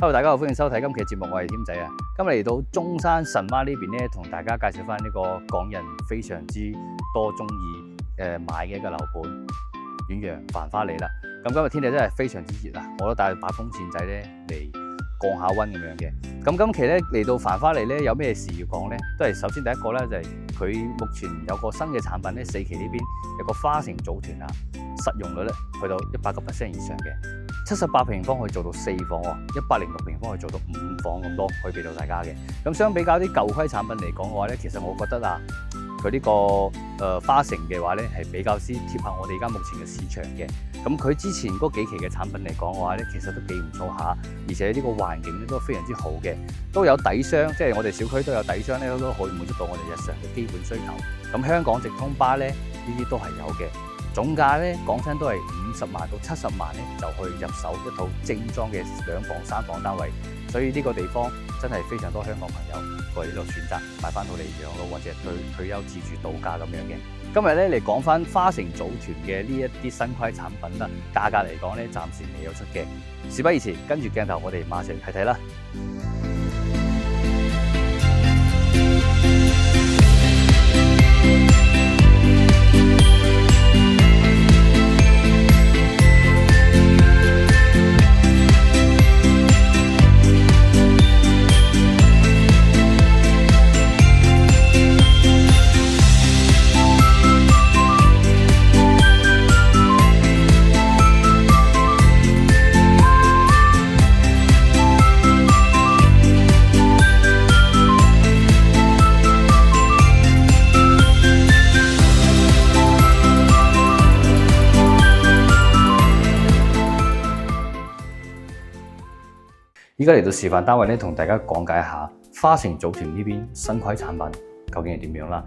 Hello， 大家好，歡迎收睇今期節目，我係添仔啊。今日嚟到中山神灣呢邊咧，同大家介紹翻呢個港人非常之多中意買嘅一個樓盤遠洋繁花里啦。咁今日天氣真係非常之熱啊，我都帶把風扇仔咧嚟降下溫咁樣嘅。咁今期咧嚟到繁花里咧，有咩事要講咧？都係首先第一個咧就係佢目前有個新嘅產品咧，四期呢邊有個花城組團啊，實用率咧去到100%以上嘅。78平方可以做到4房喎，106平方可以做到5房咁多，可以俾到大家嘅。咁相比較啲舊規產品嚟講嘅話咧，其實我覺得啊，佢呢個花城嘅話咧係比較先貼合我哋而家目前嘅市場嘅。咁佢之前嗰幾期嘅產品嚟講嘅話咧，其實都幾唔錯下，而且呢個環境咧都非常之好嘅，都有底箱，即係我哋小區都有底箱咧，都可以滿足到我哋日常嘅基本需求。咁香港直通巴咧呢啲都係有嘅。總價咧講真都係50萬到70萬咧就可以入手一套精裝嘅2房3房單位，所以呢個地方真係非常多香港朋友過嚟呢度選擇買翻到嚟養老或者退休自住度假咁樣嘅。今日咧嚟講翻花城組團嘅呢一啲新規產品啦，價格嚟講咧暫時未有出嘅。事不宜遲，跟住鏡頭我哋馬上睇睇啦。而家嚟到示範單位咧，同大家講解一下花城組團呢邊新規產品究竟係點樣啦。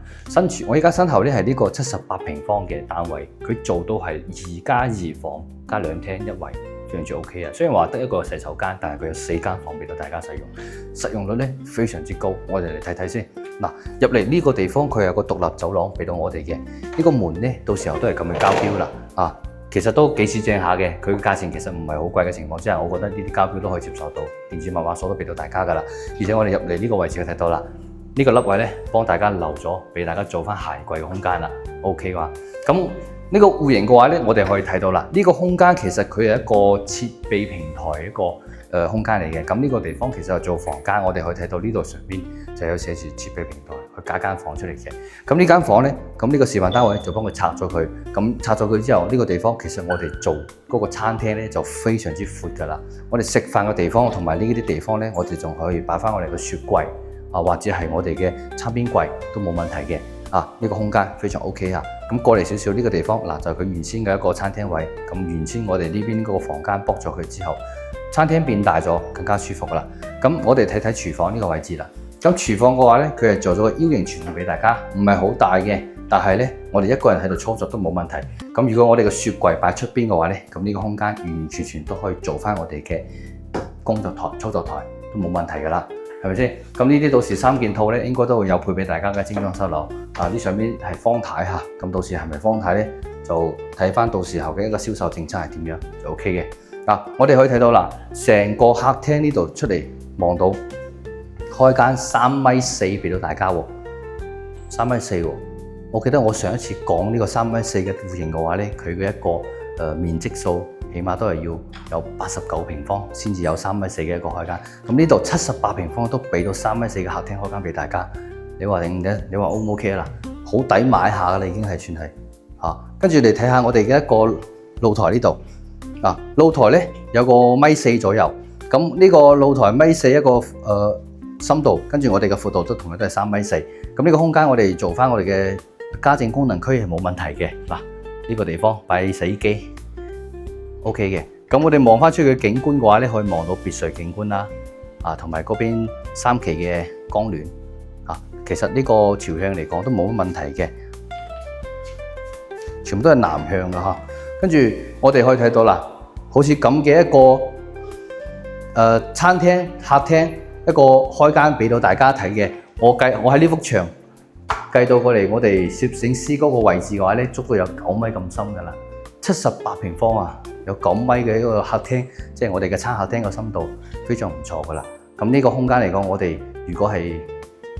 我而家身後咧係呢個78平方嘅單位，佢做到係2+2房加2廳1衛，非常之 OK 啊。雖然話得一個洗手間，但係佢有4間房俾到大家使用，實用率咧非常之高。我哋嚟睇睇先。嗱，入嚟呢個地方佢有個獨立走廊俾到我哋嘅，呢個門咧到時候都係咁嘅膠標啦。啊，其實都幾市正下嘅，佢嘅價錢其實唔係好貴嘅情況之下，我覺得呢啲膠標都可以接受到，電子密碼鎖都俾到大家噶啦。而且我哋入嚟呢個位置睇到啦，呢個凹位咧幫大家留咗，俾大家做翻鞋櫃嘅空間啦。OK 嘅話，咁呢個戶型嘅話咧，我哋可以睇到啦，呢個空間其實佢係一個設備平台一個空間嚟嘅。咁呢個地方其實係做房間，我哋可以睇到呢度上邊就有寫住設備平台。去加間房出嚟嘅，咁呢間房咧，咁呢個示範單位就幫佢拆咗佢，咁拆咗佢之後，呢個地方其實我哋做嗰個餐廳咧就非常之闊噶啦。我哋食飯嘅地方同埋呢啲地方咧，我哋仲可以擺翻我哋嘅雪櫃啊，或者係我哋嘅餐邊櫃都冇問題嘅啊。呢個空間非常 OK 啊。咁過嚟少少呢個地方嗱，就係佢原先嘅一個餐廳位。咁原先我哋呢邊嗰個房間駁咗佢之後，餐廳變大咗，更加舒服啦。咁我哋睇睇廚房呢個位置啦。咁廚房嘅話咧，佢係做咗個 U 型廚房俾大家，唔係好大嘅，但係咧，我哋一個人喺度操作都冇問題。咁如果我哋嘅雪櫃擺出邊嘅話咧，咁呢個空間完完全全都可以做翻我哋嘅工作台、操作台都冇問題噶啦，係咪先？咁呢啲到時3件套咧，應該都會有配俾大家嘅精裝修樓。啊，呢上邊係方太嚇，咁到時係咪方太咧，就睇翻到時候嘅一個銷售政策係點樣就 OK 嘅。嗱，我哋可以睇到啦，成個客廳呢度出嚟望到。開間3.4米俾到大家喎，3.4米喎。我記得我上一次講呢個3.4米嘅戶型嘅話咧，佢嘅一個面積數起碼都係要有89平方先至有3.4米嘅一個開間。咁呢度78平方都俾到3.4米嘅客廳開間俾大家。你話O 唔 OK啊？嗱，好抵買下噶啦，已經係算係嚇。跟住嚟睇下我哋嘅一個露台呢度。嗱，露台咧有個1.4米左右。咁呢個露台1.4米一個深度，跟住我哋嘅闊度都同樣都係3.4米。咁呢個空間我哋做翻我哋嘅家政功能區係冇問題嘅。嗱，呢個地方擺洗衣機 OK 嘅。咁我哋望翻出去嘅景觀嘅話咧，可以望到別墅景觀啦，啊，同埋嗰邊3期嘅光暖啊。其實呢個朝向嚟講都冇乜問題嘅，全部都係南向嘅嚇。跟住我哋可以睇到啦，好似咁嘅一個餐廳客廳。一個開間俾到大家睇嘅，我喺呢幅牆計到過嚟，我哋攝影師嗰個位置嘅話咧，足到有9米咁深噶啦，78平方啊，有9米嘅一個客廳，即係我哋嘅餐客廳嘅深度非常唔錯噶啦。咁呢個空間嚟講，我哋如果係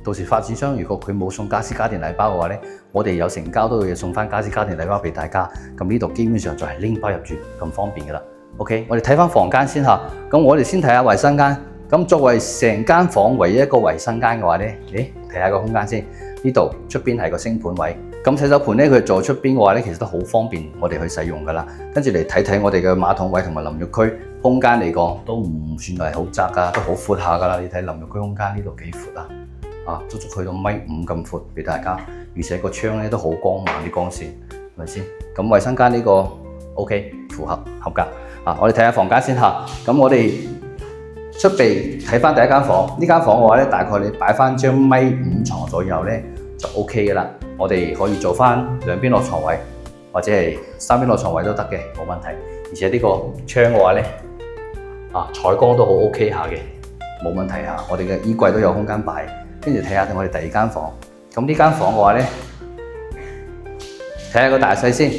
到時發展商如果佢冇送家私家電禮包嘅話咧，我哋有成交都會送翻家私家電禮包俾大家。咁呢度基本上就係拎包入住咁方便噶啦。OK， 我哋睇翻房間先嚇。咁我哋先睇下衞生間。咁作為成間房唯一一個衞生間嘅話咧，睇下個空間先。呢度出邊係個星盤位。咁洗手盆咧，佢做出邊嘅話咧，其實都好方便我哋去使用噶啦。跟住嚟睇睇我哋嘅馬桶位同埋淋浴區空間嚟講，都唔算係好窄噶，都好闊下噶啦。你睇淋浴區空間呢度幾闊啊？足足去到1.5米咁闊俾大家，而且個窗咧都好光猛啲光線，係咪先？咁衞生間呢個 OK 合格。我哋睇下房間先嚇。咁我哋出邊睇翻第一間房，呢間房嘅話咧，大概你擺翻張1.5床左右咧就 OK 嘅啦。我哋可以做翻兩邊落床位，或者係三邊落床位都得嘅，冇問題。而且呢個窗嘅話咧，採光都好 OK 下嘅，冇問題嚇。我哋嘅衣櫃都有空間擺。跟住睇下我哋第二間房，咁呢間房嘅話咧，睇下個大細先。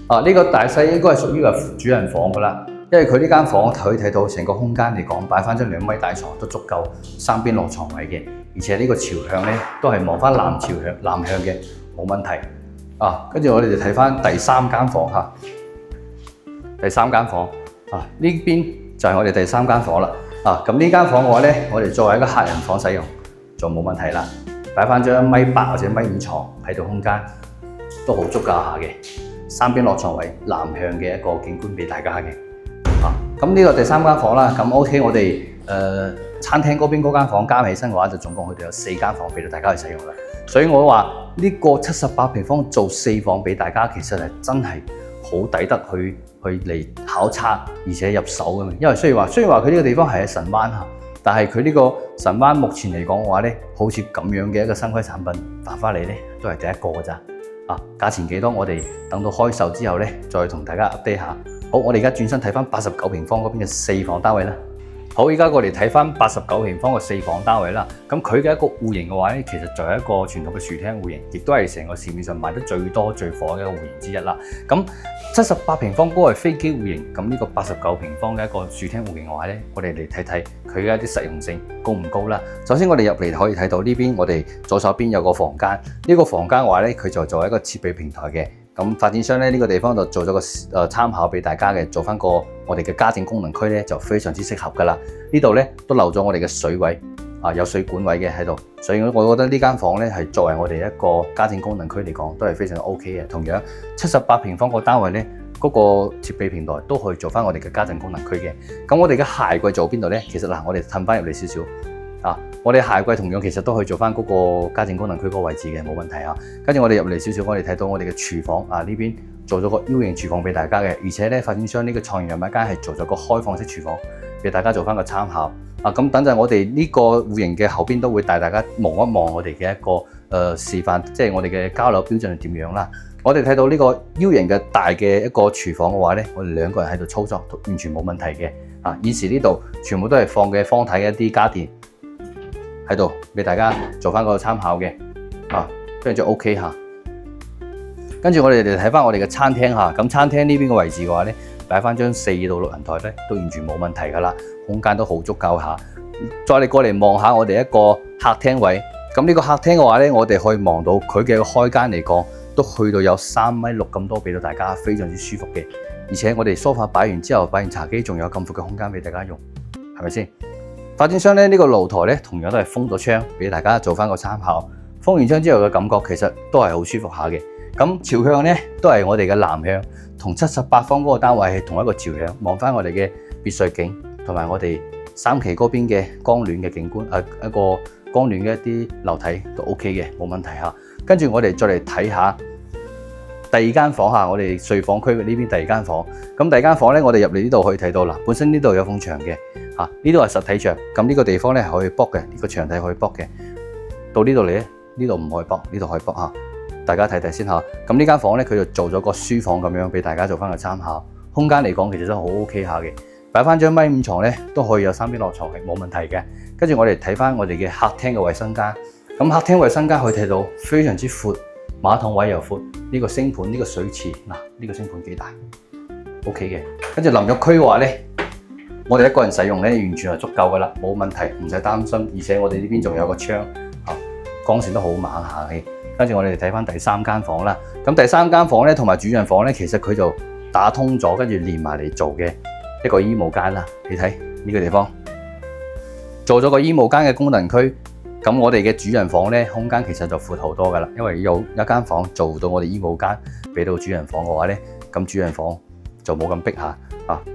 呢個大細應該係屬於個主人房噶啦，因為佢呢間房可以睇到成個空間嚟講，擺翻張2米大床都足夠三邊落床位嘅，而且呢個朝向咧都係望翻南向嘅，冇問題。跟住我哋就睇翻第三間房嚇，第三間房呢邊就係我哋第三間房啦。咁呢間房嘅話咧，我哋作為一個客人房使用，就冇問題啦，擺翻張1.8米或者1.5米床喺度，空間都好足夠下嘅，三邊落床位，南向嘅一個景觀俾大家嘅。咁呢個第三間房啦，咁 OK， 我哋餐廳嗰邊嗰間房加起身嘅話，就總共佢哋有4間房俾到大家去使用啦。所以我話呢個78平方做4房俾大家，其實係真係好抵得去嚟考察，而且入手嘅。因為雖然話佢呢個地方係喺神灣嚇。但係佢呢個神灣目前嚟講嘅話咧，好似咁樣嘅一個新規產品發翻嚟咧，都係第一個㗎咋。價錢幾多？我哋等到開售之後咧，再同大家 update 下。好，我哋而家轉身睇翻89平方嗰邊嘅4房單位啦。好，而家過嚟睇翻89平方嘅4房單位啦。咁佢嘅一個戶型嘅話咧，其實就係一個傳統嘅樹廳戶型，亦都係成個市面上賣得最多最火嘅一個戶型之一啦。咁78平方嗰個係飛機戶型，咁呢個89平方嘅一個樹廳戶型嘅話咧，我哋嚟睇睇佢嘅一啲實用性高唔高啦。首先我哋入嚟可以睇到呢邊，我哋左手邊有個房間，呢個房間嘅話咧，佢就作為一個設備平台嘅。咁發展商咧呢個地方就做咗個參考俾大家嘅，做翻個我哋嘅家政功能區咧就非常之適合噶啦。呢度咧都漏咗我哋嘅水位，有水管位嘅喺度，所以我覺得呢間房咧係作為我哋一個家政功能區嚟講都係非常 OK 嘅。同樣78平方個單位咧，嗰個設備平台都可以做翻我哋嘅家政功能區嘅。咁我哋嘅鞋櫃做邊度咧？其實我哋褪翻入嚟少少。我哋鞋櫃同樣其實都可以做翻嗰個家政功能區嗰個位置嘅，冇問題啊。跟住我哋入嚟少少，我哋睇到我哋嘅廚房呢邊做咗個 U 型廚房俾大家嘅，而且咧發展商呢個創業人物間係做咗個開放式廚房俾大家做翻個參考。咁等陣我哋呢個戶型嘅後邊都會帶大家望一望我哋嘅一個示範，即係我哋嘅交樓標準係點樣啦。我哋睇到呢個 U 型嘅大嘅一個廚房嘅話咧，我哋2個人喺度操作都完全冇問題嘅。現時呢度全部都係放嘅方體嘅一啲家電喺度俾大家做翻個參考嘅，非常之 OK 嚇。跟住我哋嚟睇翻我哋嘅餐廳嚇，咁餐廳呢邊嘅位置嘅話咧，擺翻張4到6人台咧，都完全冇問題噶啦，空間都好足夠下。再嚟過嚟望下我哋一個客廳位，咁呢個客廳嘅話咧，我哋可以望到佢嘅開間嚟講，都去到有3.6米咁多，俾到大家非常之舒服嘅。而且我哋梳化擺完之後，擺完茶几，仲有咁闊嘅空間俾大家用，係咪先？發展商咧呢個露台咧，同樣都係封咗窗俾大家做翻個參考。封完窗之後嘅感覺其實都係好舒服下嘅。咁朝向咧都係我哋嘅南向，同78方嗰個單位係同一個朝向，望翻我哋嘅別墅景，同埋我哋3期嗰邊嘅光暖嘅景觀，一個光暖嘅一啲樓梯都 OK 嘅，冇問題嚇。跟住我哋再嚟睇下第二間房嚇，我哋睡房區嘅呢邊第二間房。咁第二間房咧，我哋入嚟呢度可以睇到啦，本身呢度有埲牆嘅。呢度係實體牆，咁呢個地方咧係可以卜嘅，呢個牆體可以卜嘅。到呢度嚟咧，呢度唔可以卜，呢度可以卜嚇。大家睇睇先嚇。咁呢間房咧，佢就做咗個書房咁樣俾大家做翻個參考。空間嚟講，其實都好 OK 下嘅。擺翻張1.5米床咧，都可以有3邊落床係冇問題嘅。跟住我哋睇翻我哋嘅客廳嘅衞生間。咁客廳衞生間可以睇到非常之闊，馬桶位又闊。呢個星盤，呢個水池，呢個星盤幾大？ OK 嘅。跟住淋浴區嘅話咧，我哋一個人使用咧完全係足夠噶啦，冇問題，唔使擔心。而且我哋呢邊仲有個窗，光線都好猛下嘅。跟住我哋睇翻第3間房啦。咁第3間房咧同埋主人房咧，其實佢就打通咗，跟住連埋嚟做嘅一個衣帽間啦。你睇呢個地方做咗個衣帽間嘅功能區。咁我哋嘅主人房咧空間其實就闊好多噶啦，因為有一間房做到我哋衣帽間俾到主人房嘅話咧，咁主人房就冇咁逼下。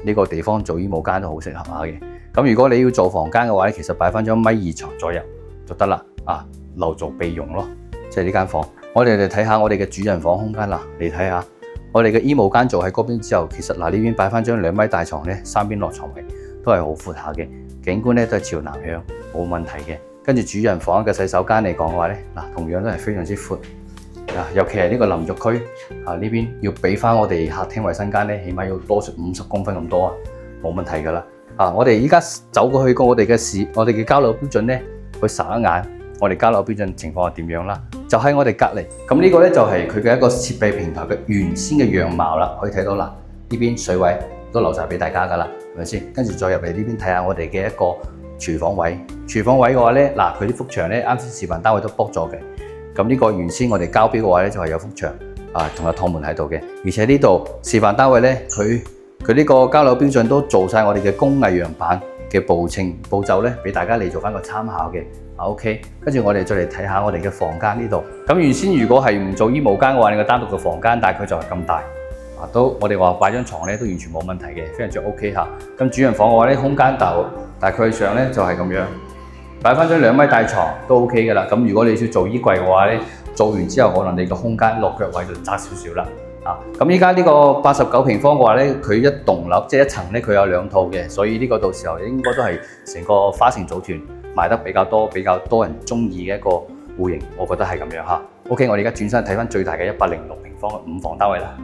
呢個地方做衣帽間都好適合下嘅。咁如果你要做房間嘅話咧，其實擺翻張1.2床左右就得啦。留做備用咯。即係呢間房，我哋嚟睇下我哋嘅主人房空間啦。你睇下，我哋嘅衣帽間做喺嗰邊之後，其實呢邊擺翻張2米大床咧，3邊落床位都係好闊下嘅，景觀咧都係朝南向，冇問題嘅。跟住主人房嘅洗手間嚟講嘅話咧，同樣都係非常之闊。尤其係呢個淋浴區呢邊要俾翻我哋客廳衛生間咧，起碼要多50公分咁多啊，冇問題噶啦。我哋依家走過去過我哋嘅交樓標準咧，去睄一眼我哋交樓標準情況係點樣啦。就喺我哋隔離，咁呢個咧就係佢嘅一個設備平台嘅原先嘅樣貌啦。可以睇到啦，呢邊水位都留晒俾大家噶啦，係咪先？跟住再入嚟呢邊睇下我哋嘅一個廚房位。廚房位嘅話咧，佢啲幅牆咧啱先示範單位都剝咗嘅。咁呢個原先我哋交標嘅話咧，就係有幅牆同有趟門喺度嘅。而且呢度示範單位咧，佢呢個交樓標準都做晒我哋嘅工藝樣板嘅步驟咧，俾大家嚟做翻個參考嘅。OK， 跟住我哋再嚟睇下我哋嘅房間呢度。咁原先如果係唔做衣帽間嘅話，你個單獨嘅房間大概就係咁大，我哋話擺張床咧都完全冇問題嘅，非常之 OK 嚇。咁主人房嘅話咧，空間大概上咧就係咁樣，擺翻張2米大床都 OK 噶啦。咁如果你要做衣櫃嘅話咧，做完之後可能你個空間落腳位就窄少少啦。咁依家呢個89平方嘅話咧，佢一棟樓即係一層咧，佢有2套嘅，所以呢個到時候應該都係成個花城組團賣得比較多人中意嘅一個戶型，我覺得係咁樣嚇。OK， 我哋而家轉身睇翻最大嘅106平方嘅5房單位啦。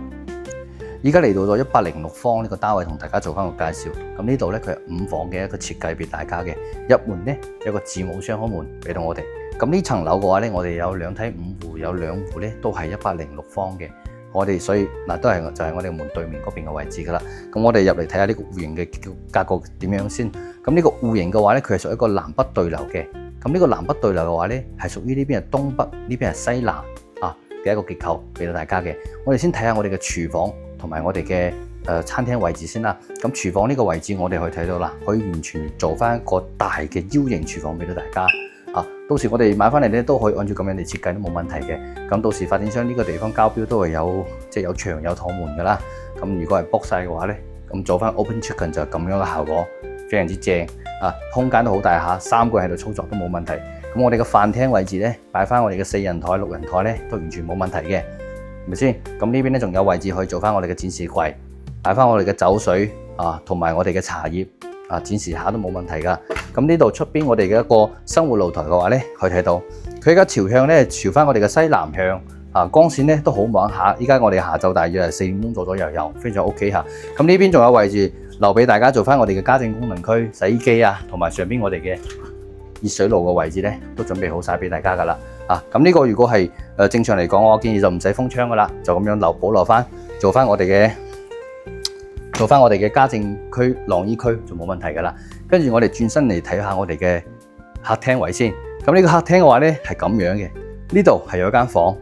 而家嚟到咗106方呢個單位，同大家做翻個介紹。咁呢度咧，佢係5房嘅一個設計俾大家嘅。入門咧有個字母雙開門俾到我哋。咁呢層樓嘅話咧，我哋有2梯5戶，有2戶咧都係106方嘅。我哋所以都係就係我哋門對面嗰邊嘅位置噶啦。咁我哋入嚟睇下呢個戶型嘅格局點樣先。咁呢個戶型嘅話咧，佢係屬於一個南北對流嘅。咁呢個南北對流嘅話咧，係屬於呢邊係東北，呢邊係西南嘅一個結構俾到大家嘅。我哋先睇下我哋嘅廚房同埋我哋嘅餐廳位置先啦。咁廚房呢個位置我哋可以睇到啦，可以完全做翻一個大嘅 U 型廚房俾到大家。到時我哋買翻嚟咧都可以按照咁樣嚟設計都冇問題嘅。咁到時發展商呢個地方交標都係有有牆有趟門噶啦。咁如果係剝晒嘅話咧，咁做翻 open kitchen 就係咁樣嘅效果，非常之正。空間都好大下，3個人喺度操作都冇問題。咁我哋嘅飯廳位置咧，擺翻我哋嘅4人台、6人台咧都完全冇問題嘅，係咪先？咁呢邊咧仲有位置可以做翻我哋嘅展示櫃，擺翻我哋嘅酒水同埋我哋嘅茶葉展示下都冇問題噶。咁呢度出邊我哋嘅一個生活露台嘅話咧，可以睇到佢而家朝向咧朝翻我哋嘅西南向，光線咧都好猛下。依家我哋下晝大約係4點鐘左右，非常 OK 嚇。咁呢邊仲有位置留俾大家做翻我哋嘅家政功能區、洗衣機同埋上邊我哋嘅熱水爐嘅位置咧，都準備好晒俾大家噶啦。咁呢個如果係正常嚟講，我建議就唔使封窗噶啦，就咁樣保留翻，做翻我哋嘅家政區、晾衣區就冇問題噶啦。跟住我哋轉身嚟睇下我哋嘅客廳位先。咁呢個客廳嘅話咧係咁樣嘅，呢度係有一間房，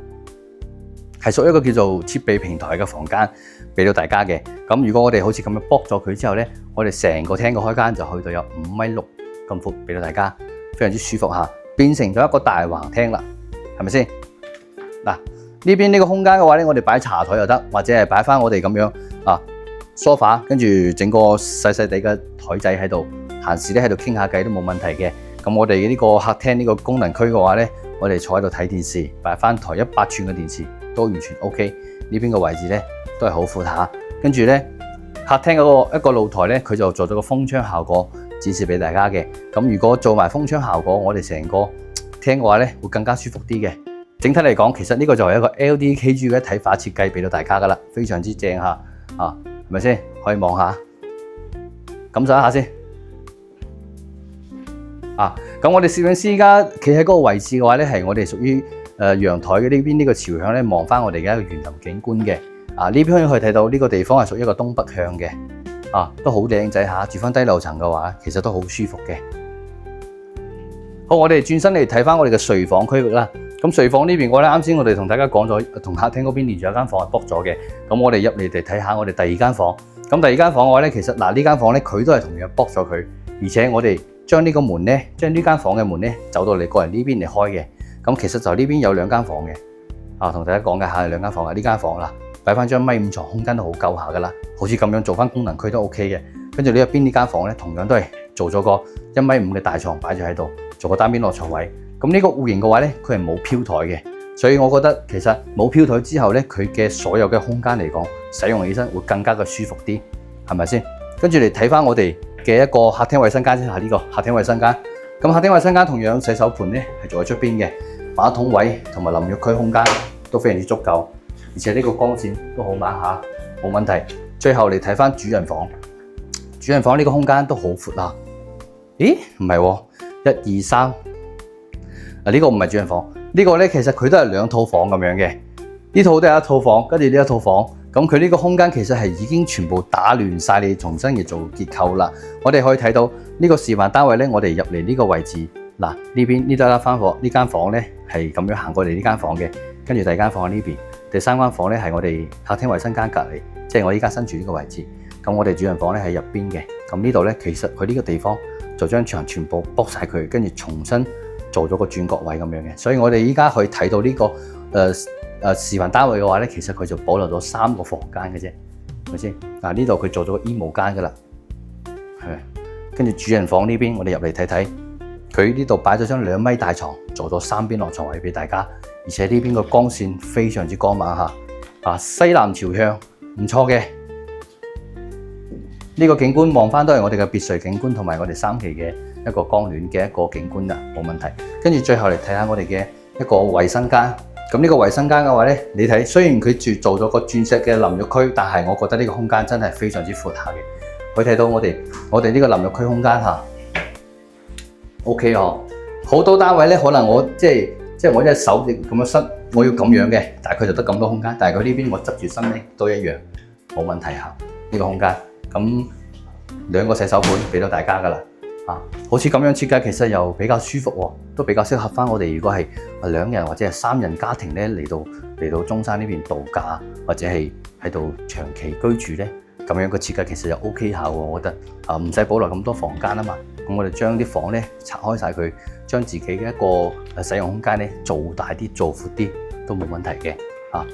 係屬於一個叫做設備平台嘅房間俾到大家嘅。咁如果我哋好似咁樣剝咗佢之後咧，我哋成個廳嘅開間就去到有5.6米咁闊俾到大家，非常之舒服下，變成咗一個大橫廳啦，係咪先？呢邊呢個空間嘅話咧，我哋擺茶台又得，或者係擺翻我哋咁樣梳化，跟住整個細細地嘅台仔喺度，閒時咧喺度傾下偈都冇問題嘅。咁我哋呢個客廳呢個功能區嘅話咧，我哋坐喺度睇電視，擺翻台100寸嘅電視都完全 OK。呢邊嘅位置咧都係好闊下，跟住咧客廳嗰個一個露台咧，佢就做咗個風窗效果展示俾大家嘅。咁如果做埋風窗效果，我哋成個廳嘅話咧會更加舒服啲嘅。整體嚟講，其實呢個就係一個 LDKG 嘅一體化設計俾到大家噶啦，非常之正下係咪先？可以望下，感受一下先。咁我哋攝影師而家企喺嗰個位置嘅話咧，係我哋屬於陽台嘅呢邊呢個朝向咧，望翻我哋嘅一個園林景觀嘅。呢邊可以睇到呢個地方係屬於一個東北向嘅，都好靚仔下，住翻低樓層嘅話，其實都好舒服嘅。好，我哋轉身嚟睇翻我哋嘅睡房區域啦。咁睡房呢邊我咧，啱先我哋同大家講咗，同客廳嗰邊連住有間房係 book 咗嘅。咁我哋入嚟睇下我哋第二間房。咁第二間房嘅話咧，其實呢間房咧佢都係同樣 book 咗佢，而且我哋將呢個門咧，將呢間房嘅門咧走到嚟個人呢邊嚟開嘅。咁其實就呢邊有兩間房嘅，同大家講解下兩間房啊。呢間房啦，擺翻張米5床，空間都好夠下噶啦，好似咁樣做翻功能區都 OK 嘅。跟住呢入邊呢間房咧，同樣都係做咗個1.5米嘅大床擺咗喺度，做個單邊落床位。咁呢個戶型嘅話咧，佢係冇飄台嘅，所以我覺得其實冇飄台之後咧，佢嘅所有嘅空間嚟講，使用起身會更加嘅舒服啲，係咪先？跟住嚟睇翻我哋嘅一個客廳衛生間先，係呢個客廳衛生間。咁客廳衛生間同樣洗手盆咧係做喺出邊嘅，馬桶位同埋淋浴區空間都非常之足夠，而且呢個光線都好猛下，冇問題。最後嚟睇翻主人房，主人房呢個空間都好闊啊！咦，唔係喎，1、2、3。呢個唔係主人房，呢個咧其實佢都係兩套房咁樣嘅，呢套都係一套房，跟住呢一套房，咁佢呢個空間其實係已經全部打亂晒，你重新嚟做結構啦。我哋可以睇到呢個示範單位咧，我哋入嚟呢個位置，嗱呢邊呢度一間房，呢間房咧係咁樣行過嚟呢間房嘅，跟住第二間房喺呢邊，第三間房咧係我哋客廳衞生間隔離，即係我依家身處呢個位置。咁我哋主人房咧喺入邊嘅，咁呢度咧其實佢呢個地方就將牆全部剝晒佢，跟住重新做咗個轉角位咁樣嘅，所以我哋依家去睇到呢個示範單位嘅話咧，其實佢就保留咗3個房間嘅啫，係咪先？呢度佢做咗個衣帽間噶啦，係咪？跟住主人房呢邊，我哋入嚟睇睇，佢呢度擺咗張2米大床，做咗3邊落床位俾大家，而且呢邊個光線非常之光猛嚇，西南朝向，唔錯嘅。呢個景觀望翻都係我哋嘅別墅景觀，同埋我哋3期嘅一個光暖嘅一個景觀啦，冇問題。跟住最後嚟睇下我哋嘅一個衛生間。咁呢個衛生間嘅話咧，你睇雖然佢做咗個鑽石嘅淋浴區，但係我覺得呢個空間真係非常之闊下嘅。可以睇到我哋呢個淋浴區空間嚇 ，OK 哦。好多單位咧，可能我即係我隻手咁樣伸，我要咁樣嘅，但係佢就得咁多空間。但係佢呢邊我側住身咧都一樣，冇問題嚇。呢個空間咁2個洗手盆俾到大家噶啦。好似咁樣設計，其實又比較舒服喎，都比較適合翻我哋如果係2人或者係3人家庭咧嚟到中山呢邊度假，或者係喺度長期居住咧，咁樣個設計其實又 OK 下喎，我覺得唔使保留咁多房間啊嘛，咁我哋將啲房咧拆開晒佢，將自己嘅一個使用空間咧做大啲、做闊啲都冇問題嘅。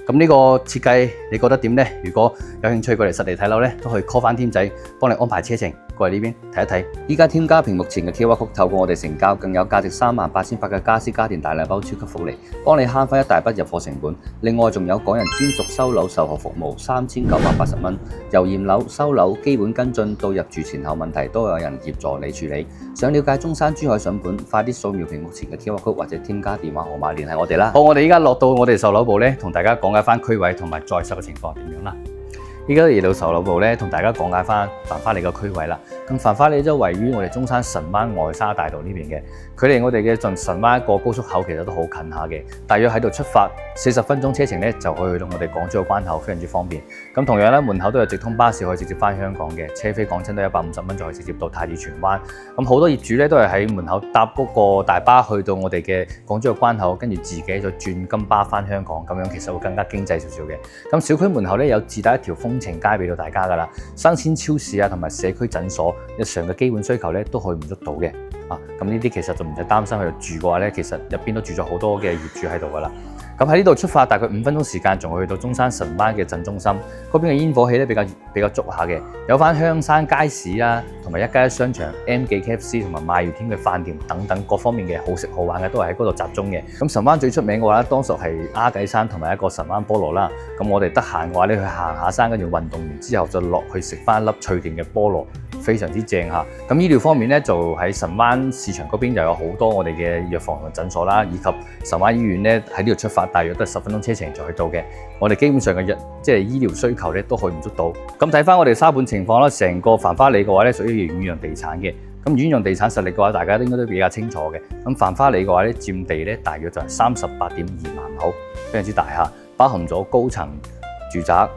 咁呢個設計你覺得點呢？如果有興趣過嚟實地睇樓咧，都可以 call 翻添仔幫你安排車程過嚟呢邊睇一睇。依家添加屏幕前嘅 QR Code，透過我哋成交更有價值38,800嘅家私家電大禮包超級福利，幫你慳翻一大筆入貨成本。另外仲有港人專屬收樓售後服務，3980蚊，由驗樓、收樓、基本跟進到入住前後問題都有人協助你處理。想了解中山珠海筍盤，快啲掃描屏幕前嘅 QR Code或者添加電話號碼聯繫我哋啦。好，我哋依家落到我哋售樓部咧，同大家講解翻區位同埋在售嘅情況點樣啦。依家嚟到售樓部咧，同大家講解翻繁花里嘅區位啦。咁繁花里就位於我哋中山神灣外沙大道呢邊嘅，距離我哋嘅神灣一個高速口其實都好近下嘅，大約喺度出發40分鐘車程咧，就可以去到我哋港珠澳關口，非常之方便。咁同樣咧，門口都有直通巴士可以直接翻香港嘅，車飛講真都150蚊就可以直接到太子荃灣。咁好多業主咧都係喺門口搭嗰個大巴去到我哋嘅港珠澳關口，跟住自己再轉金巴翻香港，咁樣其實會更加經濟少少嘅。咁小區門口咧有自帶一條風情街俾到大家噶啦，生鮮超市啊同埋社區診所日常嘅基本需求咧都可以滿足到嘅。咁呢啲其實就唔使擔心，去住嘅話咧，其實入邊都住咗好多嘅業主喺度噶啦。咁喺呢度出發大概5分鐘時間，仲會去到中山神灣嘅鎮中心嗰邊嘅煙火氣咧比較足下嘅，有翻香山街市啊，同埋1+1商場、M 記 KFC 同埋賣魚添嘅飯店等等各方面嘅好食好玩嘅都係喺嗰度集中嘅。咁神灣最出名嘅話咧，當屬係鴉髻山同埋一個神灣菠蘿啦。咁我哋得閒嘅話咧，去行下山，跟住運動完之後就落去食翻一粒脆甜嘅菠蘿，非常之正嚇。咁醫療方面咧，就喺神灣市場嗰邊又有好多我哋嘅藥房同診所啦，以及神灣醫院咧喺呢度出發，大約都係10分鐘車程就去到嘅。我哋基本上嘅即係醫療需求咧都可以滿足到。咁睇翻我哋沙盤情況啦，成個繁花里嘅話咧屬於遠洋地產嘅。咁遠洋地產實力嘅話，大家應該都比較清楚嘅。咁繁花里嘅話咧，佔地咧大約就係38.2萬口，非常之大嚇，包含咗高層住宅、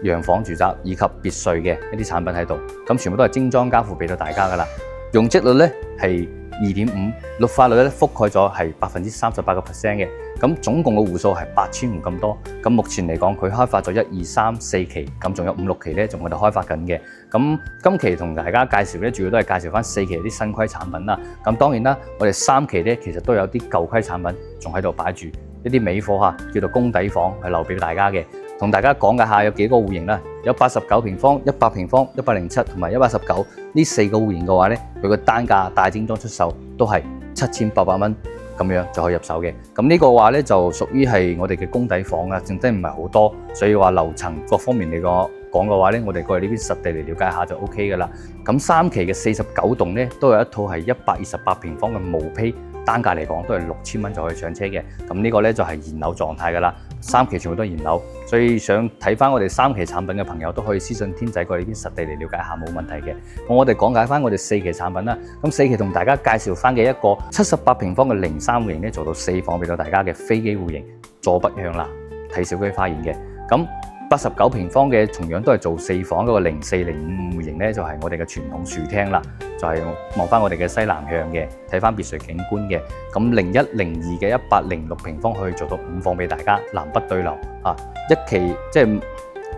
洋房住宅以及別墅嘅一啲產品喺度，咁全部都係精裝交付俾到大家噶啦。容積率咧係2.5，綠化率咧覆蓋咗係38%嘅，咁總共嘅戶數係8000戶咁多。咁目前嚟講，佢開發咗1、2、3、4期，咁仲有5、6期咧，仲喺度開發緊嘅。咁今期同大家介紹咧，主要都係介紹翻4期啲新規產品啦。咁當然啦，我哋3期咧其實都有啲舊規產品仲喺度擺住，一啲尾貨叫做公底房係留俾大家嘅。同大家講解下有幾個戶型啦，有89平方、100平方、107同埋119呢4個戶型嘅話咧，佢個單價大精裝出售都係7800蚊咁樣就可以入手嘅。咁呢個話咧就屬於係我哋嘅公底房啊，剩低唔係好多，所以話樓層各方面嚟講嘅話咧，我哋過嚟呢邊實地嚟了解下就 OK 噶啦。咁3期嘅49棟咧都有一套係128平方嘅毛坯，單價嚟講都係6000蚊就可以上車嘅。咁呢個咧就係現樓狀態噶啦。3期全部都係現樓，所以想睇翻我哋3期產品嘅朋友都可以私信天仔過嚟呢邊實地嚟了解下，冇問題嘅。咁我哋講解翻我哋4期產品啦。咁4期同大家介紹翻嘅一個78平方嘅03戶型咧，做到4房俾到大家嘅飛機戶型，坐北向南睇小區花園嘅。咁89平方嘅同樣都係做4房嗰個04、05戶型咧，就係我哋嘅傳統樹廳啦，就係望翻我哋嘅西南向嘅，睇翻別墅景觀嘅。咁01、02嘅106平方可以做到5房俾大家，南北對流啊！一期即係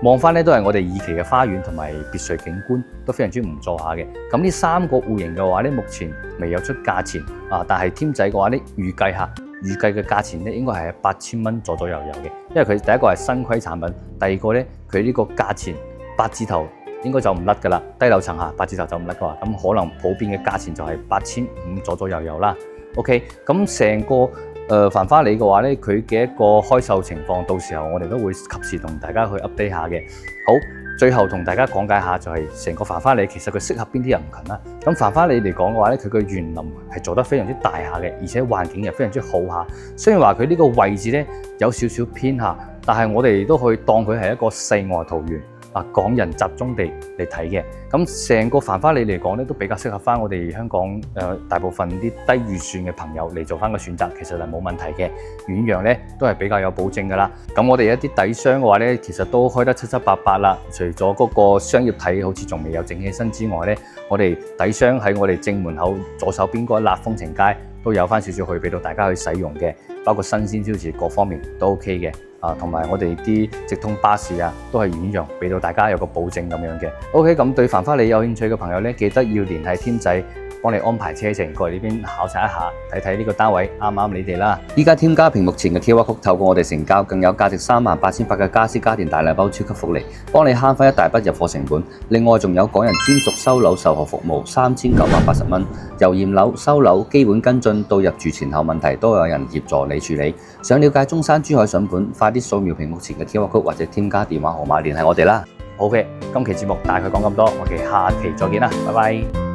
望翻咧都係我哋2期嘅花園同埋別墅景觀都非常之唔錯下嘅。咁呢3個戶型嘅話咧，目前未有出價錢啊，但係添仔嘅話咧預計嘅價錢咧應該係8000蚊左右嘅，因為佢第一個係新規產品，第二個咧佢呢個價錢8字頭應該就唔甩噶啦，低樓層下8字頭就唔甩嘅話，咁可能普遍嘅價錢就係8500左右啦。OK， 咁成個繁花里嘅話咧，佢嘅一個開售情況，到時候我哋都會及時同大家去 update 下嘅。好。最後同大家講解下就係成個繁花里其實佢適合邊啲人群啦。咁繁花里嚟講嘅話咧，佢嘅園林係做得非常之大下嘅，而且環境又非常之好下。雖然話佢呢個位置咧有少少偏下，但係我哋都可以當佢係一個世外桃源啊，港人集中地嚟睇嘅。咁成個繁花里嚟講咧，都比較適合翻我哋香港大部分啲低預算嘅朋友嚟做翻個選擇，其實係冇問題嘅。遠洋咧都係比較有保證噶啦。咁我哋一啲底商嘅話咧，其實都開得七七八八啦。除咗嗰個商業體好似仲未有整起身之外咧，我哋底商喺我哋正門口左手邊嗰一立風情街都有翻少少去俾到大家去使用嘅，包括新鮮超市各方面都 OK 嘅。同埋我哋啲直通巴士啊，都係遠洋，俾到大家有個保證咁樣嘅。OK， 咁對繁花里有興趣嘅朋友咧，記得要聯繫天仔，幫你安排車程過嚟呢邊考察一下，睇睇呢個單位啱唔啱你哋啦。依家添加屏幕前嘅 QR Code，透過我哋成交，更有價值38800嘅家私家電大禮包超級福利，幫你慳翻一大筆入貨成本。另外仲有港人專屬收樓售後服務，3980蚊，由驗樓、收樓、基本跟進到入住前後問題都有人協助你處理。想了解中山、珠海筍盤，快啲掃描屏幕前嘅 QR Code或者添加電話號碼聯繫我哋啦。好嘅，今期節目大概講咁多，我哋下期再見啦，拜拜。